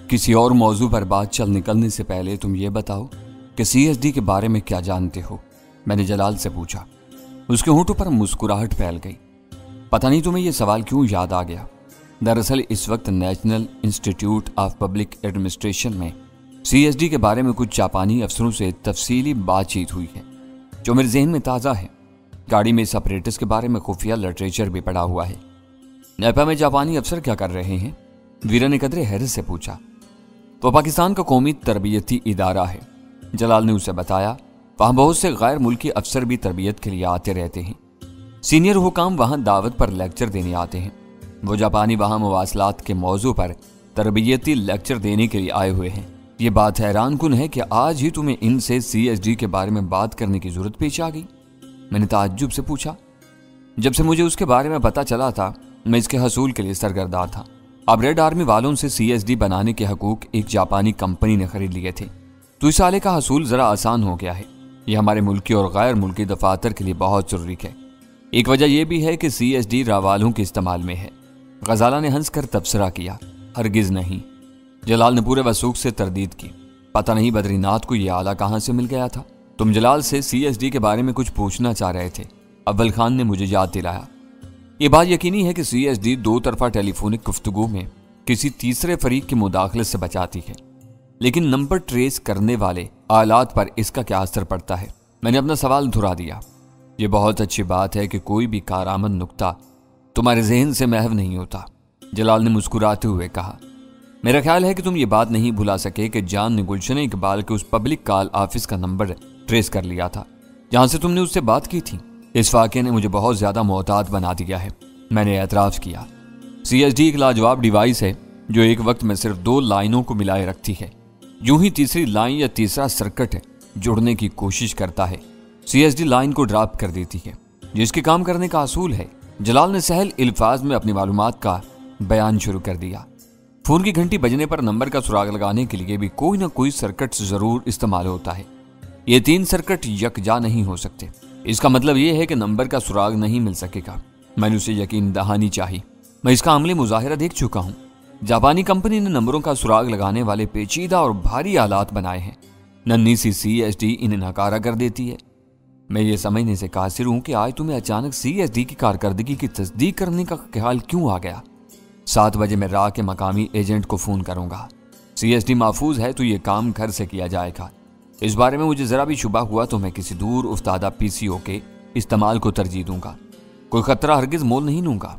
किसी और मौजू पर बात चल निकलने से पहले तुम ये बताओ कि CSD के बारे में क्या जानते हो? मैंने जलाल से पूछा। उसके होंठों पर मुस्कुराहट फैल गई। पता नहीं तुम्हें यह सवाल क्यों याद आ गया। दरअसल इस वक्त national institute of public administration में CSD के बारे में कुछ जापानी अफसरों से तफसीली बातचीत हुई है जो मेरे जहन में ताज़ा है। गाड़ी में इस अपरेटस के बारे में खुफिया लिटरेचर भी पड़ा हुआ है। नेपा में जापानी अफसर क्या कर रहे हैं? वीरा ने कदरे हैरत से पूछा। वो पाकिस्तान का कौमी तरबियती इदारा है। जलाल ने उसे बताया। वहाँ बहुत से गैर मुल्की अफसर भी तरबियत के लिए आते रहते हैं। सीनियर हुकाम वहाँ दावत पर लेक्चर देने आते हैं। वो जापानी वहाँ मवासलात के मौजू पर तरबियती लेक्चर देने के लिए आए हुए हैं। ये बात हैरान कुन है कि आज ही तुम्हें इनसे CSD के बारे में बात करने की जरूरत पेश आ गई। मैंने ताज्जुब से पूछा। जब से मुझे उसके बारे में पता चला था मैं इसके हसूल के लिए सरगर्दा था। अब रेड आर्मी वालों से CSD बनाने के हकूक एक जापानी कंपनी ने खरीद लिए थे, तो इस आले का हसूल जरा आसान हो गया है। यह हमारे मुल्की और गैर मुल्की दफातर के लिए बहुत जरूरी है। एक वजह यह भी है कि CSD रावालों के इस्तेमाल में है। गजाला ने हंसकर तबसरा किया। हरगिज नहीं। जलाल ने पूरे वसूख से तरदीद की। पता नहीं बद्रीनाथ को यह आला कहाँ से मिल गया था। तुम जलाल से CSD के बारे में कुछ पूछना चाह रहे थे। अव्वल खान ने मुझे याद दिलाया। ये बात यकीनी है कि CSD दो तरफा टेलीफोनिक गुफ्तगू में किसी तीसरे फरीक की मुदाखलत से बचाती है, लेकिन नंबर ट्रेस करने वाले आलात पर इसका क्या असर पड़ता है? मैंने अपना सवाल दोहरा दिया। ये बहुत अच्छी बात है कि कोई भी कारआमद नुक्ता तुम्हारे जहन से महव नहीं होता। जलाल ने मुस्कुराते हुए कहा। मेरा ख्याल है कि तुम ये बात नहीं भुला सके कि जान ने गुलशन इकबाल के उस पब्लिक कॉल ऑफिस का नंबर ट्रेस कर लिया था जहां से तुमने उससे बात की थी। इस वाक़े ने मुझे बहुत ज्यादा मोहतात बना दिया है। मैंने एतराफ़ किया। CSD एक लाजवाब डिवाइस है जो एक वक्त में सिर्फ दो लाइनों को मिलाए रखती है। यूं ही तीसरी लाइन या तीसरा सर्किट जुड़ने की कोशिश करता है, CSD लाइन को ड्रॉप कर देती है। जिसके काम करने का असूल है। जलाल ने सहल अल्फाज में अपनी मालूमात का बयान शुरू कर दिया। फोन की घंटी बजने पर नंबर का सुराग लगाने के लिए भी कोई ना कोई सर्किट जरूर इस्तेमाल होता है। ये तीन सर्किट यकजा नहीं हो सकते। इसका मतलब यह है कि नंबर का सुराग नहीं मिल सकेगा। मैंने उसे यकीन दहानी चाहिए। मैं इसका अमली मुजाहिरा देख चुका हूँ। जापानी कंपनी ने नंबरों का सुराग लगाने वाले पेचीदा और भारी आलात बनाए हैं। नन्ही सी CSD इन्हें नकारा कर देती है। मैं ये समझने से कासिर हूँ कि आज तुम्हें अचानक CSD की कारकर्दगी की तस्दीक करने का ख्याल क्यों आ गया? 7 बजे मैं राह के मकामी एजेंट को फोन करूंगा। CSD महफूज है तो ये काम घर से किया जाएगा। इस बारे में मुझे जरा भी शुबा हुआ तो मैं किसी दूर उफ्तादा PCO के इस्तेमाल को तरजीह दूंगा। कोई खतरा हरगिज मोल नहीं लूंगा।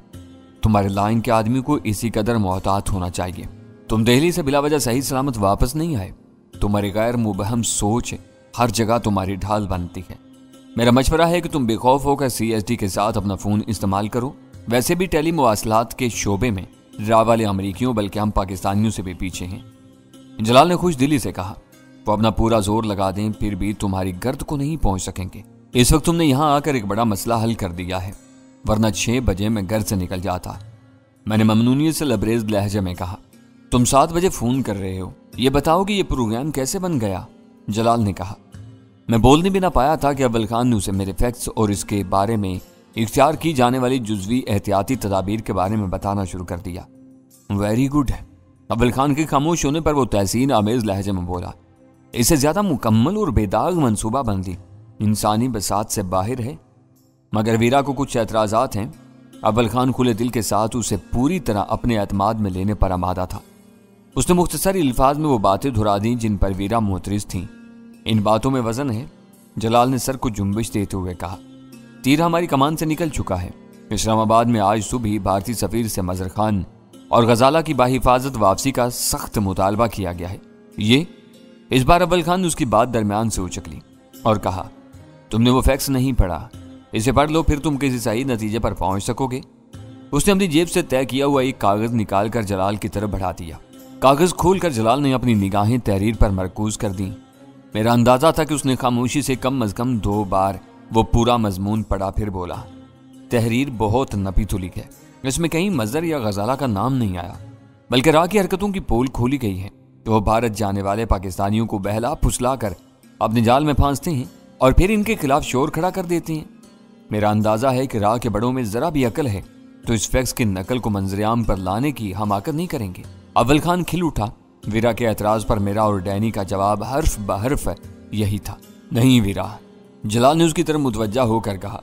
तुम्हारे लाइन के आदमी को इसी कदर मोहतात होना चाहिए। तुम दिल्ली से बिला वजह सही सलामत वापस नहीं आए। तुम्हारी गैर मुबहम सोच हर जगह तुम्हारी ढाल बनती है। मेरा मशवरा है कि तुम बेखौफ होकर CSD के साथ अपना फोन इस्तेमाल करो। वैसे भी टेली मवासलात के शोबे में राह वाले अमरीकियों बल्कि हम पाकिस्तानियों से भी पीछे हैं। जलाल ने खुश दिली से कहा। वो अपना पूरा जोर लगा दें फिर भी तुम्हारी गर्द को नहीं पहुंच सकेंगे। इस वक्त तुमने यहां आकर एक बड़ा मसला हल कर दिया है, वरना 6 बजे मैं घर से निकल जाता। मैंने ममनूनियत से लबरेज लहजे में कहा। तुम 7 बजे फोन कर रहे हो, ये बताओ कि ये प्रोग्राम कैसे बन गया? जलाल ने कहा। मैं बोलने भी ना पाया था कि अव्वल खान ने उसे मेरे फैक्ट्स और इसके बारे में इख्तियार की जाने वाली जुज़वी एहतियाती तदाबीर के बारे में बताना शुरू कर दिया। वेरी गुड है। अव्वल खान के खामोश होने पर वो तहसीन आमेज लहजे में बोला। इससे ज्यादा मुकम्मल और बेदाग मंसूबा बंदी इंसानी बसात से बाहर है। मगर वीरा को कुछ एतराजात हैं। अव्वल खान खुले दिल के साथ उसे पूरी तरह अपने एतमाद में लेने पर आमादा था। उसने मुख्तसर अल्फाज में वो बातें दोहरा दी जिन पर वीरा मोहतरिज थी। इन बातों में वजन है। जलाल ने सर को जुम्बिश देते हुए कहा। तीर हमारी कमान से निकल चुका है। इस्लामाबाद में आज सुबह भारतीय सफीर से मजर खान और गजाला की बाहिफाजत वापसी का सख्त मुतालबा किया गया है। ये इस बार अव्वल खान ने उसकी बात दरमियान से उचक ली और कहा, तुमने वो फैक्स नहीं पढ़ा, इसे पढ़ लो फिर तुम किसी सही नतीजे पर पहुंच सकोगे। उसने अपनी जेब से तय किया हुआ एक कागज निकाल कर जलाल की तरफ बढ़ा दिया। कागज खोलकर जलाल ने अपनी निगाहें तहरीर पर मरकूज कर दी। मेरा अंदाजा था कि उसने खामोशी से कम अज कम 2 बार वो पूरा मजमून पढ़ा फिर बोला, तहरीर बहुत नपी तुली है। इसमें कहीं मजर या गजाला का नाम नहीं आया, बल्कि राह की हरकतों की पोल खोली गई है। तो वो भारत जाने वाले पाकिस्तानियों को बहला फुसला कर अपने जाल में फांसते हैं और फिर इनके खिलाफ शोर खड़ा कर देते हैं। मेरा अंदाजा है कि राह के बड़ों में जरा भी अकल है तो इस फैक्स की नकल को मंजरेआम पर लाने की हमाकत नहीं करेंगे। अव्वल खान खिल उठा। ویرا کے اعتراض پر میرا اور ڈینی کا جواب حرف بحرف یہی تھا، نہیں ویرا۔ جلال نے اس کی طرف متوجہ ہو کر کہا،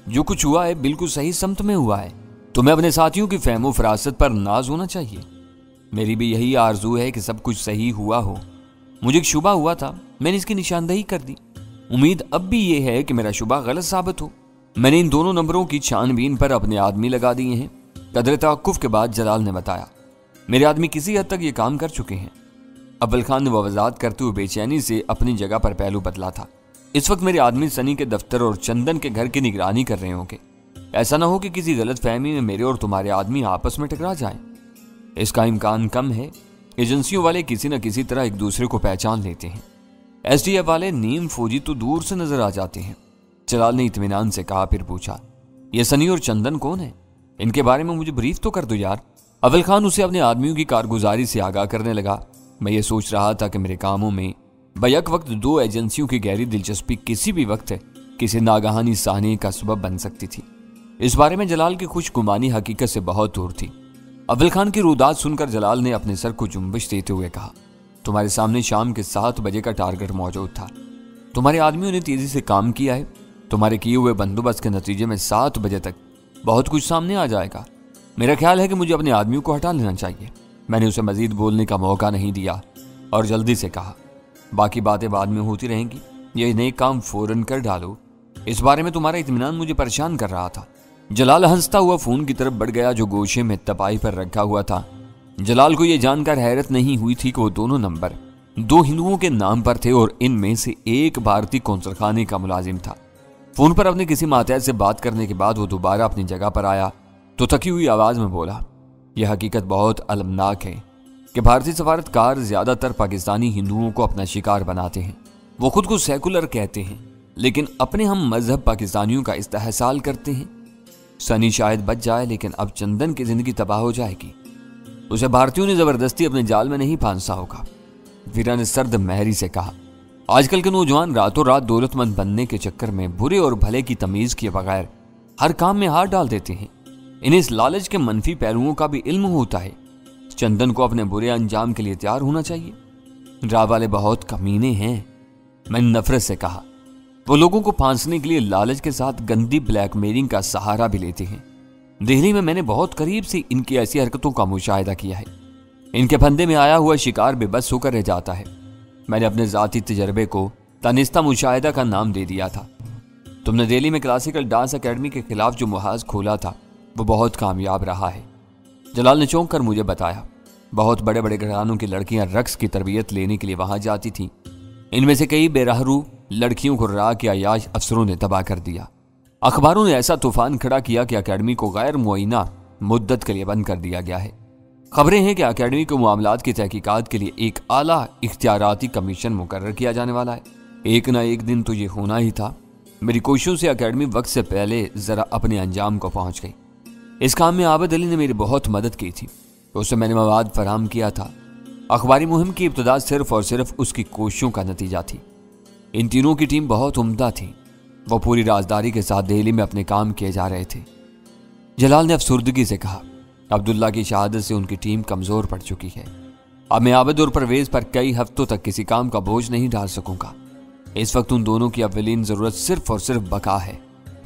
جو کچھ ہوا ہے بالکل صحیح سمت میں ہوا ہے۔ تمہیں اپنے ساتھیوں کی فہم و فراست پر ناز ہونا چاہیے۔ میری بھی یہی آرزو ہے کہ سب کچھ صحیح ہوا ہو۔ مجھے ایک شبہ ہوا تھا، میں نے اس کی نشاندہی کر دی۔ امید اب بھی یہ ہے کہ میرا شبہ غلط ثابت ہو۔ میں نے ان دونوں نمبروں کی چھان بین پر اپنے آدمی لگا دیے ہیں۔ قدر توقف کے بعد جلال نے بتایا، میرے آدمی کسی حد تک یہ کام کر چکے ہیں۔ اول خان نے وضاحت کرتے ہوئے بے چینی سے اپنی جگہ پر پہلو بدلا تھا۔ اس وقت میرے آدمی سنی کے دفتر اور چندن کے گھر کی نگرانی کر رہے ہوں گے۔ ایسا نہ ہو کہ کسی غلط فہمی میں میرے اور تمہارے آدمی آپس میں ٹکرا جائیں۔ اس کا امکان کم ہے۔ ایجنسیوں والے کسی نہ کسی طرح ایک دوسرے کو پہچان لیتے ہیں۔ ایس ٹی ایف والے نیم فوجی تو دور سے نظر آ جاتے ہیں۔ جلال نے اطمینان سے کہا، پھر پوچھا، یہ سنی اور چندن کون ہے؟ ان کے بارے میں مجھے بریف تو کر دو یار۔ اول خان اسے اپنے آدمیوں کی کارگزاری سے آگاہ کرنے لگا۔ میں یہ سوچ رہا تھا کہ میرے کاموں میں بیک وقت دو ایجنسیوں کی گہری دلچسپی کسی بھی وقت کسی ناگہانی سانحے کا سبب بن سکتی تھی۔ اس بارے میں جلال کی خوش گمانی حقیقت سے بہت دور تھی۔ اول خان کی روداد سن کر جلال نے اپنے سر کو جنبش دیتے ہوئے کہا، تمہارے سامنے شام کے 7 بجے کا ٹارگٹ موجود تھا۔ تمہارے آدمیوں نے تیزی سے کام کیا ہے۔ تمہارے کیے ہوئے بندوبست کے نتیجے میں 7 بجے تک بہت کچھ سامنے آ جائے گا۔ میرا خیال ہے کہ مجھے اپنے آدمیوں کو ہٹا لینا چاہیے۔ میں نے اسے مزید بولنے کا موقع نہیں دیا اور جلدی سے کہا، باقی باتیں بعد میں ہوتی رہیں گی، یہ نیک کام فوراً کر ڈالو۔ اس بارے میں تمہارا اطمینان مجھے پریشان کر رہا تھا۔ جلال ہنستا ہوا فون کی طرف بڑھ گیا جو گوشے میں تپائی پر رکھا ہوا تھا۔ جلال کو یہ جان کر حیرت نہیں ہوئی تھی کہ وہ دونوں نمبر 2 ہندوؤں کے نام پر تھے اور ان میں سے ایک بھارتی قونصل خانے کا ملازم تھا۔ فون پر اپنے کسی ماتحت سے بات کرنے کے بعد وہ دوبارہ اپنی جگہ پر آیا تو تھکی ہوئی آواز میں بولا، یہ حقیقت بہت المناک ہے کہ بھارتی سفارتکار زیادہ تر پاکستانی ہندوؤں کو اپنا شکار بناتے ہیں۔ وہ خود کو سیکولر کہتے ہیں لیکن اپنے ہم مذہب پاکستانیوں کا استحصال کرتے ہیں۔ سنی شاید بچ جائے لیکن اب چندن کی زندگی تباہ ہو جائے گی۔ اسے بھارتیوں نے زبردستی اپنے جال میں نہیں پھانسا ہوگا۔ ویرا نے سرد مہری سے کہا، آج کل کے نوجوان راتوں رات دولت مند بننے کے چکر میں برے اور بھلے کی تمیز کیے بغیر ہر کام میں ہاتھ ڈال دیتے ہیں۔ انہیں اس لالچ کے منفی پہلوؤں کا بھی علم ہوتا ہے۔ چندن کو اپنے برے انجام کے لیے تیار ہونا چاہیے۔ راہ والے بہت کمینے ہیں، میں نے نفرت سے کہا۔ وہ لوگوں کو پھانسنے کے لیے لالچ کے ساتھ گندی بلیک میلنگ کا سہارا بھی لیتے ہیں۔ دہلی میں نے بہت قریب سے ان کی ایسی حرکتوں کا مشاہدہ کیا ہے۔ ان کے پھندے میں آیا ہوا شکار بے بس ہو کر رہ جاتا ہے۔ میں نے اپنے ذاتی تجربے کو دانستہ مشاہدہ کا نام دے دیا تھا۔ تم نے دہلی میں کلاسیکل ڈانس اکیڈمی کے خلاف جو محاذ کھولا تھا وہ بہت کامیاب رہا ہے۔ جلال نے چونک کر مجھے بتایا، بہت بڑے بڑے گھرانوں کی لڑکیاں رقص کی تربیت لینے کے لیے وہاں جاتی تھیں۔ ان میں سے کئی بے راہرو لڑکیوں کو راہ کے عیاش افسروں نے تباہ کر دیا۔ اخباروں نے ایسا طوفان کھڑا کیا کہ اکیڈمی کو غیر معینہ مدت کے لیے بند کر دیا گیا ہے۔ خبریں ہیں کہ اکیڈمی کو معاملات کی تحقیقات کے لیے ایک اعلیٰ اختیاراتی کمیشن مقرر کیا جانے والا ہے۔ ایک نہ ایک دن تو یہ ہونا ہی تھا۔ میری کوششوں سے اکیڈمی وقت سے پہلے ذرا اپنے انجام کو پہنچ گئی۔ اس کام میں عابد علی نے میری بہت مدد کی تھی۔ اسے میں نے مواد فراہم کیا تھا۔ اخباری مہم کی ابتدا صرف اور صرف اس کی کوششوں کا نتیجہ تھی۔ ان تینوں کی ٹیم بہت عمدہ تھی۔ وہ پوری رازداری کے ساتھ دہلی میں اپنے کام کیے جا رہے تھے۔ جلال نے افسردگی سے کہا، عبداللہ کی شہادت سے ان کی ٹیم کمزور پڑ چکی ہے۔ اب میں عابد اور پرویز پر کئی ہفتوں تک کسی کام کا بوجھ نہیں ڈال سکوں گا۔ اس وقت ان دونوں کی اولین ضرورت صرف اور صرف بقا ہے۔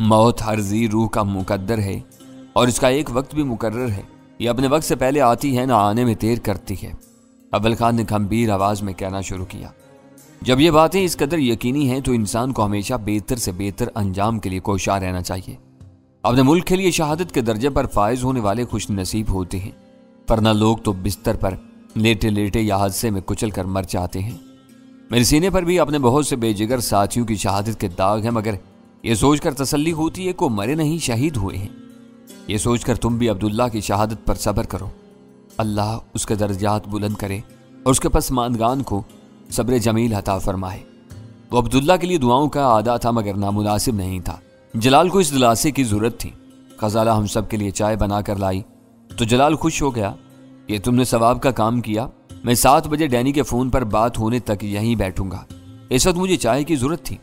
موت ہر ذی روح کا مقدر ہے اور اس کا ایک وقت بھی مقرر ہے۔ یہ اپنے وقت سے پہلے آتی ہے نہ آنے میں دیر کرتی ہے۔ اول خان نے گھمبیر آواز میں کہنا شروع کیا، جب یہ باتیں اس قدر یقینی ہیں تو انسان کو ہمیشہ بہتر سے بہتر انجام کے لیے کوشاں رہنا چاہیے۔ اپنے ملک کے لیے شہادت کے درجے پر فائز ہونے والے خوش نصیب ہوتے ہیں، ورنہ لوگ تو بستر پر لیٹے لیٹے یا حادثے میں کچل کر مر جاتے ہیں۔ میرے سینے پر بھی اپنے بہت سے بے جگر ساتھیوں کی شہادت کے داغ ہیں، مگر یہ سوچ کر تسلی ہوتی ہے کہ وہ مرے نہیں، شہید ہوئے ہیں۔ یہ سوچ کر تم بھی عبداللہ کی شہادت پر صبر کرو۔ اللہ اس کے درجات بلند کرے اور اس کے پسماندگان کو صبر جمیل عطا فرمائے۔ وہ عبداللہ کے لیے دعاؤں کا عادہ تھا مگر نامناسب نہیں تھا۔ جلال کو اس دلاسے کی ضرورت تھی۔ غزالہ ہم سب کے لیے چائے بنا کر لائی تو جلال خوش ہو گیا، یہ تم نے ثواب کا کام کیا۔ میں 7 بجے ڈینی کے فون پر بات ہونے تک یہیں بیٹھوں گا۔ اس وقت مجھے چائے کی ضرورت تھی۔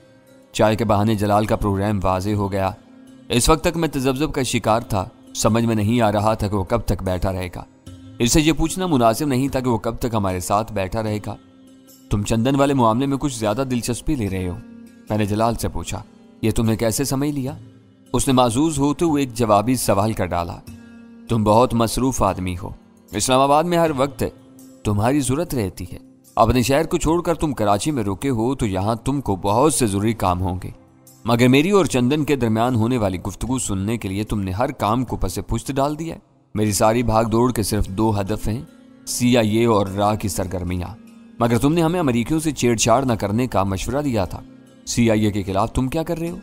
چائے کے بہانے جلال کا پروگرام واضح ہو گیا۔ اس وقت تک میں تذبذب کا شکار تھا، سمجھ میں نہیں آ رہا تھا کہ وہ کب تک بیٹھا رہے گا۔ इससे ये पूछना मुनासिब नहीं था कि वो कब तक हमारे साथ बैठा रहेगा। तुम चंदन वाले मामले में कुछ ज्यादा दिलचस्पी ले रहे हो, मैंने जलाल से पूछा। ये तुमने कैसे समझ लिया? उसने माजूज होते हुए एक जवाबी सवाल कर डाला। तुम बहुत मसरूफ आदमी हो, इस्लामाबाद में हर वक्त तुम्हारी जरूरत रहती है। अपने शहर को छोड़कर तुम कराची में रुके हो तो यहाँ तुमको बहुत से जरूरी काम होंगे, मगर मेरी और चंदन के दरमियान होने वाली गुफ्तगू सुनने के लिए तुमने हर काम को पसे पुश्त डाल दिया। मेरी सारी भाग दौड़ के सिर्फ 2 हदफ हैं, CIA और राह की सरगर्मियां। मगर तुमने हमें अमेरिकियों से छेड़छाड़ न करने का मशवरा दिया था। CIA के खिलाफ तुम क्या कर रहे हो?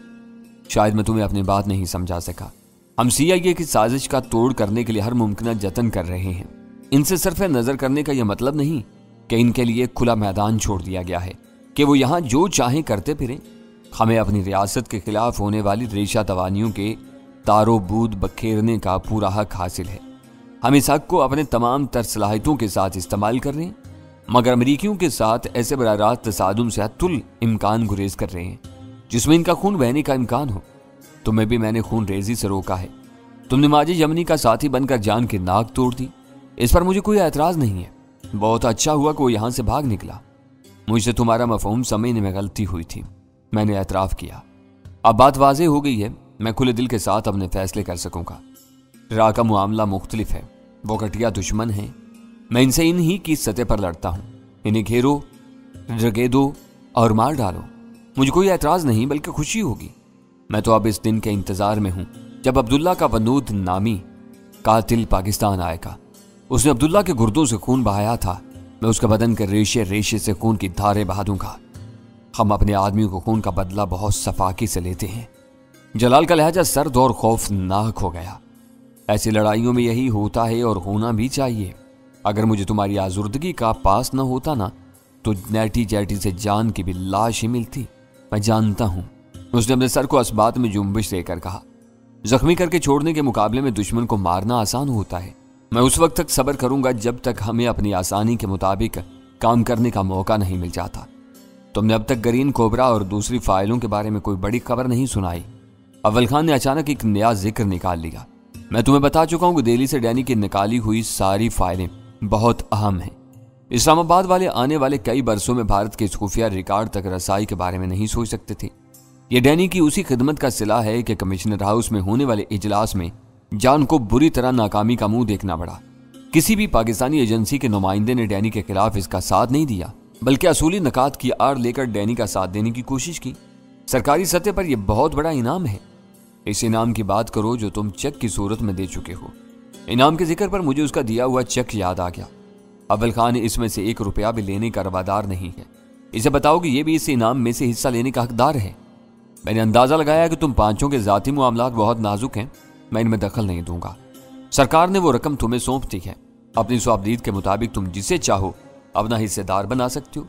शायद मैं तुम्हें अपनी बात नहीं समझा सका। हम CIA की साजिश का तोड़ करने के लिए हर मुमकिन जतन कर रहे हैं। इनसे सिर्फ नजर करने का यह मतलब नहीं कि इनके लिए खुला मैदान छोड़ दिया गया है कि वो यहाँ जो चाहें करते फिरें। हमें अपनी रियासत के खिलाफ होने वाली रेशा तवानियों के तारो बूद बखेरने का पूरा हक हासिल है। हम इस हक को अपने तमाम तर सलाहियतों के साथ इस्तेमाल कर रहे हैं, मगर अमरीकियों के साथ ऐसे बराह रास्त तसादुम से अतुल इम्कान गुरेज कर रहे हैं जिसमें इनका खून बहने का इम्कान हो। तुम्हें भी मैंने खून रेजी से रोका है। तुमने माजिद यमनी का साथी बनकर जान की नाक तोड़ दी। इस पर मुझे कोई एतराज नहीं है। बहुत अच्छा हुआ कि वो यहां से भाग निकला। मुझसे तुम्हारा मफहूम समझने में गलती हुई थी, मैंने एतराफ किया। अब बात वाज़े हो गई है, मैं खुले दिल के साथ अपने फैसले कर सकूंगा। रा का मामला मुख्तलिफ है, वो घटिया दुश्मन है। मैं इनसे इन्हीं की सतह पर लड़ता हूं। इन्हें घेरो, रगेदो और मार डालो। मुझे कोई एतराज नहीं बल्कि खुशी होगी। मैं तो अब इस दिन के इंतजार में हूं जब अब्दुल्ला का वनूद नामी कातिल पाकिस्तान आएगा। उसने अब्दुल्ला के गुर्दों से खून बहाया था। मैं उसके बदन के रेशे रेशे से खून की धारें बहा दूंगा। हम अपने आदमियों को खून का बदला बहुत सफाकी से लेते हैं। जलाल का लहजा सर्द और खौफनाक हो गया। ऐसी लड़ाइयों में यही होता है और होना भी चाहिए। अगर मुझे तुम्हारी आजुर्दगी का पास न होता ना तो नैटी जैटी से जान की भी लाश ही मिलती। मैं जानता हूं। उसने अपने सर को इस्बात में जुम्बिश देकर कहा, जख्मी करके छोड़ने के मुकाबले में दुश्मन को मारना आसान होता है। मैं उस वक्त तक सब्र करूंगा जब तक हमें अपनी आसानी के मुताबिक काम करने का मौका नहीं मिल जाता। तुमने अब तक ग्रीन कोबरा और दूसरी फाइलों के बारे में कोई बड़ी खबर नहीं सुनाई। अव्वल खान ने अचानक एक नया जिक्र निकाल लिया। मैं तुम्हें बता चुका हूं कि दिल्ली से डैनी की निकाली हुई सारी फाइलें बहुत अहम हैं। इस्लामाबाद वाले आने वाले कई बरसों में भारत के खुफिया रिकॉर्ड तक रसाई के बारे में नहीं सोच सकते थे। यह डैनी की उसी खिदमत का सिला है कि कमिश्नर हाउस में होने वाले इजलास में जान को बुरी तरह नाकामी का मुंह देखना पड़ा। किसी भी पाकिस्तानी एजेंसी के नुमाइंदे ने डैनी के खिलाफ इसका साथ नहीं दिया, बल्कि असूली नकात की आड़ लेकर डैनी का साथ देने की कोशिश की। सरकारी सतह पर यह बहुत बड़ा इनाम है। इस इनाम की बात करो जो तुम चेक की सूरत में दे चुके हो। इनाम के जिक्र पर मुझे उसका दिया हुआ चेक याद आ गया। अव्वल खान इसमें से 1 रुपया भी लेने का रवादार नहीं है। इसे बताओ कि यह भी इस इनाम में से हिस्सा लेने का हकदार है। मैंने अंदाजा लगाया कि तुम पांचों के जाती मामलात बहुत नाजुक हैं। मैं इनमें दखल नहीं दूंगा। सरकार ने वो रकम तुम्हें सौंप दी है। अपनी स्वाबदीद के मुताबिक तुम जिसे चाहो अपना हिस्सेदार बना सकते हो।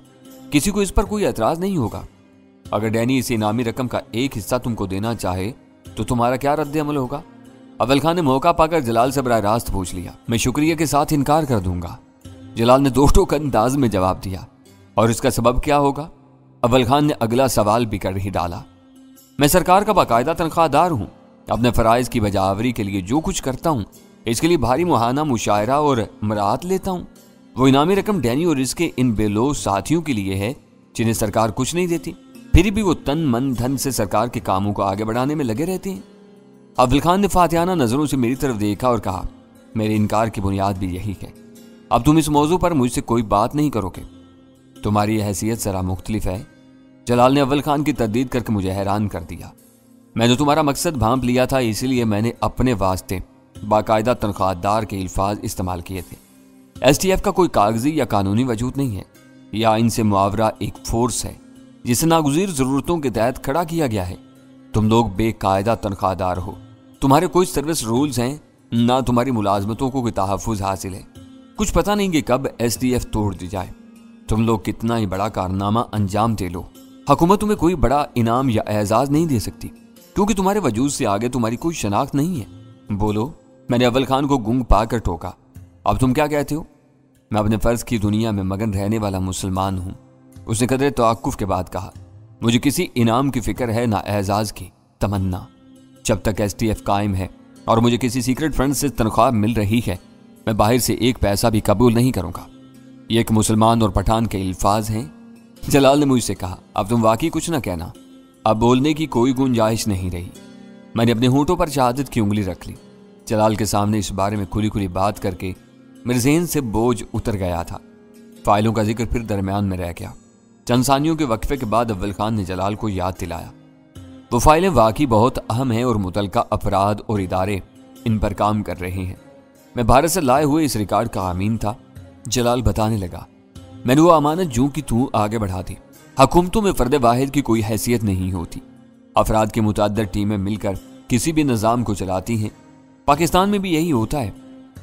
किसी को इस पर कोई एतराज नहीं होगा। अगर डैनी इस इनामी रकम का एक हिस्सा तुमको देना चाहे तो तुम्हारा क्या रद्द अमल होगा? अव्वल खान ने मौका पाकर जलाल से बराह रास्त पूछ लिया। मैं शुक्रिया के साथ इनकार कर दूंगा। जलाल ने 2 टोक अंदाज में जवाब दिया। और इसका सबब क्या होगा? अव्वल खान ने अगला सवाल भी कर ही डाला। मैं सरकार का बाकायदा तनख्वाहदार हूं। अपने फराइज की बजावरी के लिए जो कुछ करता हूं इसके लिए भारी मुहाना मुशायरा और मराहत लेता हूं। वो इनामी रकम डैनी और इसके इन बेलोज साथियों के लिए है जिन्हें सरकार कुछ नहीं देती, फिर भी वो तन मन धन से सरकार के कामों को आगे बढ़ाने में लगे रहते हैं। अव्वल खान ने फातिहाना नजरों से मेरी तरफ देखा और कहा, मेरे इनकार की बुनियाद भी यही है। अब तुम इस मौजू पर मुझसे कोई बात नहीं करोगे। तुम्हारी हैसियत जरा मुख्तलिफ है। जलाल ने अव्वल खान की तरदीद करके मुझे हैरान कर दिया। मैंने तुम्हारा मकसद भांप लिया था, इसीलिए मैंने अपने वास्ते बाकायदा तनख्वाहदार के अल्फाज इस्तेमाल किए थे। STF का कोई कागजी या कानूनी वजूद नहीं है। यह आइन से मुआवरा एक फोर्स है जिसे नागुज़ीर जरूरतों के तहत खड़ा किया गया है। तुम लोग बेकायदा तनख्वाहदार हो। तुम्हारे कोई सर्विस रूल्स हैं, ना तुम्हारी मुलाजमतों को कोई तहफ़्फ़ुज़ हासिल है। कुछ पता नहीं कि कब STF तोड़ दी जाए। तुम लोग कितना ही बड़ा कारनामा अंजाम दे लो, हुकूमत तुम्हें कोई बड़ा इनाम या एजाज नहीं दे सकती, क्योंकि तुम्हारे वजूद से आगे तुम्हारी कोई शनाख्त नहीं है। बोलो। मैंने अव्वल खान को गुंग पाकर टोका। अब तुम क्या कहते हो? मैं अपने फर्ज की दुनिया में मगन रहने वाला मुसलमान हूं। उसने कदरे तवक्कुफ के बाद कहा, मुझे किसी इनाम की फिक्र है ना एजाज की तमन्ना। जब तक STF कायम है और मुझे किसी सीक्रेट फंड से तनख्वाह मिल रही है میں باہر سے ایک پیسہ بھی قبول نہیں کروں گا۔ یہ ایک مسلمان اور پٹھان کے الفاظ ہیں۔ جلال نے مجھ سے کہا، اب تم واقعی کچھ نہ کہنا، اب بولنے کی کوئی گنجائش نہیں رہی۔ میں نے اپنے ہونٹوں پر شہادت کی انگلی رکھ لی۔ جلال کے سامنے اس بارے میں کھلی کھلی بات کر کے میرے ذہن سے بوجھ اتر گیا تھا۔ فائلوں کا ذکر پھر درمیان میں رہ گیا۔ چند ثانیوں کے وقفے کے بعد اول خان نے جلال کو یاد دلایا، وہ فائلیں واقعی بہت اہم ہیں اور متعلقہ افراد اور ادارے ان پر کام کر رہے ہیں۔ میں بھارت سے لائے ہوئے اس ریکارڈ کا امین تھا۔ جلال بتانے لگا، میں نے وہ امانت جو کہ تو آگے بڑھا دی۔ حکومتوں میں فرد واحد کی کوئی حیثیت نہیں ہوتی، افراد کی متعدد ٹیمیں مل کر کسی بھی نظام کو چلاتی ہیں۔ پاکستان میں بھی یہی ہوتا ہے۔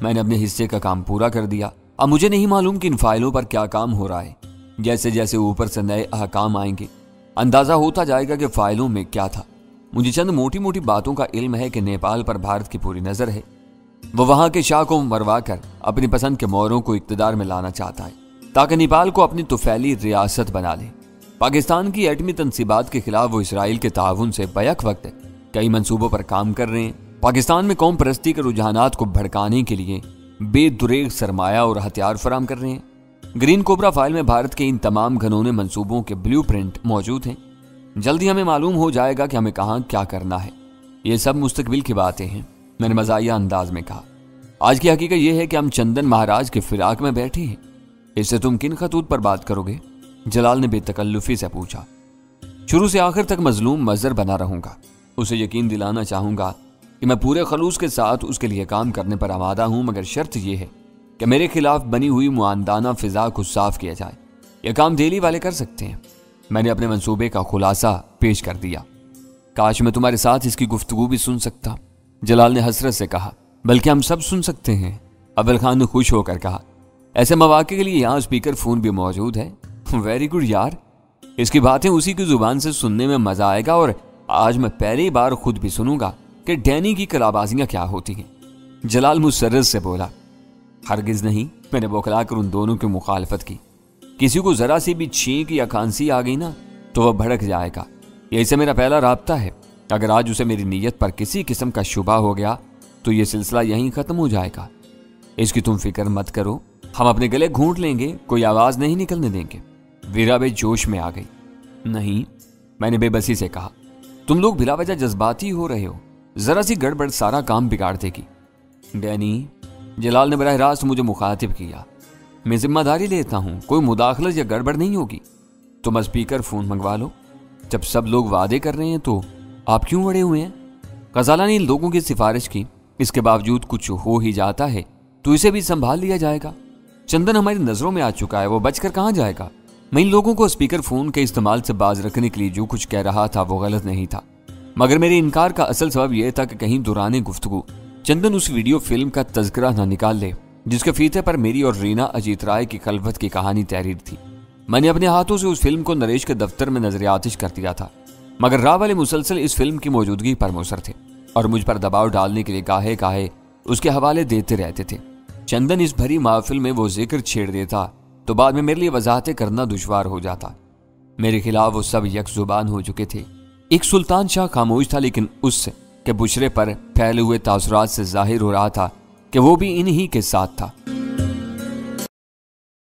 میں نے اپنے حصے کا کام پورا کر دیا۔ اب مجھے نہیں معلوم کہ ان فائلوں پر کیا کام ہو رہا ہے۔ جیسے جیسے اوپر سے نئے احکام آئیں گے اندازہ ہوتا جائے گا کہ فائلوں میں کیا تھا۔ مجھے چند موٹی موٹی باتوں کا علم ہے کہ نیپال پر بھارت کی پوری نظر ہے۔ وہ وہاں کے شاہ کو مروا کر اپنی پسند کے موروں کو اقتدار میں لانا چاہتا ہے تاکہ نیپال کو اپنی طفیلی ریاست بنا لے۔ پاکستان کی ایٹمی تنصیبات کے خلاف وہ اسرائیل کے تعاون سے بیک وقت کئی منصوبوں پر کام کر رہے ہیں۔ پاکستان میں قوم پرستی کے رجحانات کو بھڑکانے کے لیے بے دریغ سرمایہ اور ہتھیار فراہم کر رہے ہیں۔ گرین کوبرا فائل میں بھارت کے ان تمام گھنونے منصوبوں کے بلیو پرنٹ موجود ہیں۔ جلدی ہمیں معلوم ہو جائے گا کہ ہمیں کہاں کیا کرنا ہے۔ یہ سب مستقبل کی باتیں ہیں، میں نے مزاحیہ انداز میں کہا۔ آج کی حقیقت یہ ہے کہ ہم چندن مہاراج کے فراق میں بیٹھے ہیں۔ اس سے تم کن خطوط پر بات کرو گے؟ جلال نے بے تکلفی سے پوچھا۔ شروع سے آخر تک مظلوم مظہر بنا رہوں گا۔ اسے یقین دلانا چاہوں گا کہ میں پورے خلوص کے ساتھ اس کے لیے کام کرنے پر آمادہ ہوں، مگر شرط یہ ہے کہ میرے خلاف بنی ہوئی معاندانہ فضا کو صاف کیا جائے۔ یہ کام دہلی والے کر سکتے ہیں۔ میں نے اپنے منصوبے کا خلاصہ پیش کر دیا۔ کاش میں تمہارے ساتھ اس کی گفتگو بھی سن سکتا، جلال نے حسرت سے کہا۔ بلکہ ہم سب سن سکتے ہیں، اول خان نے خوش ہو کر کہا۔ ایسے مواقع کے لیے یہاں اسپیکر فون بھی موجود ہے۔ ویری گڈ یار، اس کی باتیں اسی کی زبان سے سننے میں مزہ آئے گا، اور آج میں پہلی بار خود بھی سنوں گا کہ ڈینی کی کلابازیاں کیا ہوتی ہیں۔ جلال مسرت سے بولا، ہرگز نہیں۔ میں نے بوکھلا کر ان دونوں کی مخالفت کی۔ کسی کو ذرا سی بھی چھینک یا کھانسی آ گئی نا تو وہ بھڑک جائے گا۔ یہی سے میرا پہلا رابطہ ہے۔ اگر آج اسے میری نیت پر کسی قسم کا شبہ ہو گیا تو یہ سلسلہ یہیں ختم ہو جائے گا۔ اس کی تم فکر مت کرو، ہم اپنے گلے گھونٹ لیں گے، کوئی آواز نہیں نکلنے دیں گے۔ ویرا بے جوش میں آ گئی۔ نہیں، میں نے بے بسی سے کہا، تم لوگ بلا وجہ جذباتی ہو رہے ہو، ذرا سی گڑبڑ سارا کام بگاڑ دے گی۔ ڈینی، جلال نے براہ راست مجھے مخاطب کیا، میں ذمہ داری لیتا ہوں، کوئی مداخلت یا گڑبڑ نہیں ہوگی۔ تم اسپیکر فون منگوا لو۔ جب سب لوگ وعدے کر رہے ہیں تو آپ کیوں اڑے ہوئے ہیں؟ غزالہ نے ان لوگوں کی سفارش کی، اس کے باوجود کچھ ہو ہی جاتا ہے تو اسے بھی سنبھال لیا جائے گا۔ چندن ہماری نظروں میں آ چکا ہے، وہ بچ کر کہاں جائے گا؟ میں ان لوگوں کو اسپیکر فون کے استعمال سے باز رکھنے کے لیے جو کچھ کہہ رہا تھا وہ غلط نہیں تھا، مگر میرے انکار کا اصل سبب یہ تھا کہ کہیں دوران گفتگو چندن اس ویڈیو فلم کا تذکرہ نہ نکال لے جس کے فیتے پر میری اور رینا اجیت رائے کی خلوت کی کہانی تحریر تھی۔ میں نے اپنے ہاتھوں سے اس فلم کو نریش کے دفتر میں نظر آتش کر دیا تھا، مگر راہ والے مسلسل اس فلم کی موجودگی پر مصر تھے اور مجھ پر دباؤ ڈالنے کے لیے گاہے گاہے اس کے حوالے دیتے رہتے تھے۔ چندن اس بھری محفل میں وہ ذکر چھیڑ دیتا تو بعد میں میرے لیے وضاحتیں کرنا دشوار ہو جاتا۔ میرے خلاف وہ سب یک زبان ہو چکے تھے۔ ایک سلطان شاہ خاموش تھا، لیکن اس کے بشرے پر پھیلے ہوئے تاثرات سے ظاہر ہو رہا تھا کہ وہ بھی انہی کے ساتھ تھا۔